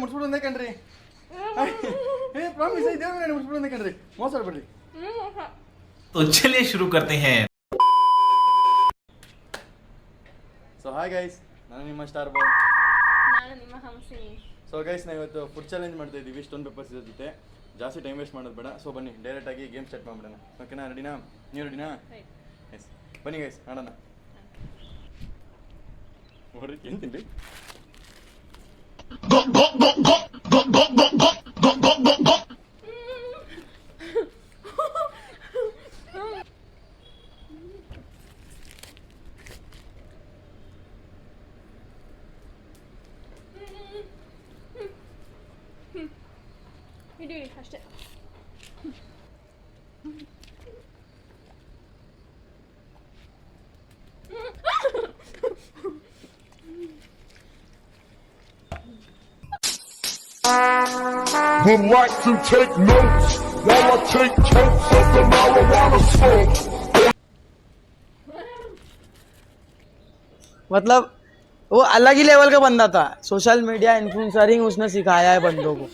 ಮುಟ್ಸ್ಬಿಟ್ಟು ಅಂದೇ ಕಣ್ರಿ. ಪ್ರಾಮಿಸ್ ದೇವ್ರ ಮನೆ ಮುಟ್ಸ್ಬಿಟ್ಟು ಅಂದೇ ಕಣ್ರಿ, ಮೋಸ ಆಡ್ಬೇಡ್ರಿ. तो चलिए शुरू करते हैं. ಸೊ ಹಾಯ್ ಗೈಸ್, ನಾನು ನಿಮ್ಮ ಸ್ಟಾರ್ ಬಾಯ್. ನಾನು ನಿಮ್ಮ ಹಂಸಿನಿ. ಸೊ ಗೈಸ್, ನಾವು ಇವತ್ತು ಫುಡ್ ಚಾಲೆಂಜ್ ಮಾಡ್ತಾ ಇದ್ದೀವಿ ಸ್ಟೋನ್ ಪೇಪರ್ಸ್ ಜೊತೆ. ಜಾಸ್ತಿ ಟೈಮ್ ವೇಸ್ಟ್ ಮಾಡೋದು ಬೇಡ. ಸೊ ಬನ್ನಿ ಡೈರೆಕ್ಟ್ ಆಗಿ ಗೇಮ್ ಸ್ಟಾರ್ಟ್ ಮಾಡ್ಬಿಡೋಣ. ಓಕೆನಾ? ರೆಡಿನಾ? ನೀವು ರೆಡಿನಾ? ಎಸ್, ಬನ್ನಿ ಗೈಸ್ ಆಡೋಣ. ನೋಡ್ರಿ ಏನು ತಿನ್ರಿ. ಇಡಿ ಅಷ್ಟೇ. Would like to take notes while I take totes of the marijuana smoke. मतलब वो अलग ही लेवल का बंदा था. सोशल मीडिया इन्फ्लुएंसरिंग उसने सिखाया है बंदों को.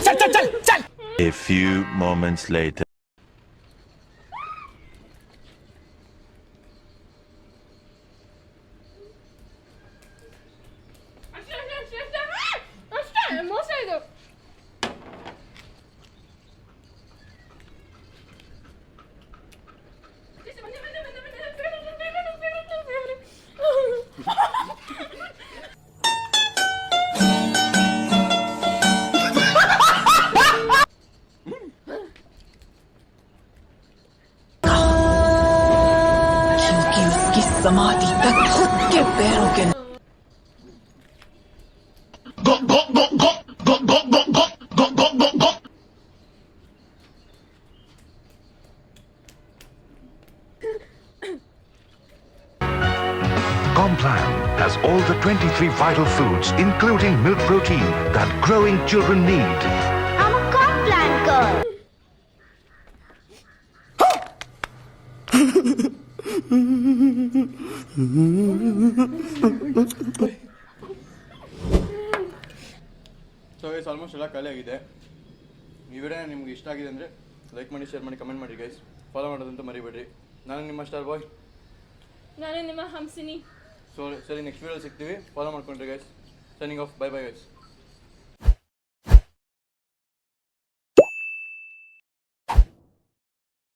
चल चल चल चल. A few moments later. ಅಷ್ಟೇ ಮೋಸ ಇದು. क्योंकि उसकी समाधि तक खुद के पैरों के Complan has all the 23 vital foods, including milk protein, that growing children need. I'm a Complan girl. So guys, almost ಎಲ್ಲ ಖಾಲಿ ಆಗಿದೆ. ಈ ವಿಡಿಯೋ ನಿಮ್ಗೆ ಇಷ್ಟ ಆಗಿದೆ ಅಂದರೆ ಲೈಕ್ ಮಾಡಿ, ಶೇರ್ ಮಾಡಿ, ಕಮೆಂಟ್ ಮಾಡಿ ಗೈಸ್. ಫಾಲೋ ಮಾಡೋದಂತೂ ಮರಿಬೇಡ್ರಿ. ನಾನು ನಿಮ್ಮ ಸ್ಟಾರ್ ಬಾಯ್. ನಾನು ನಿಮ್ಮ ಹಂಸಿನಿ. ಸೊ ಸರಿ, ನೆಕ್ಸ್ಟ್ ವಿಡಿಯೋ ಸಿಗ್ತೀವಿ. ಫಾಲೋ ಮಾಡ್ಕೊಂಡ್ರಿ guys. Signing off. Bye bye guys.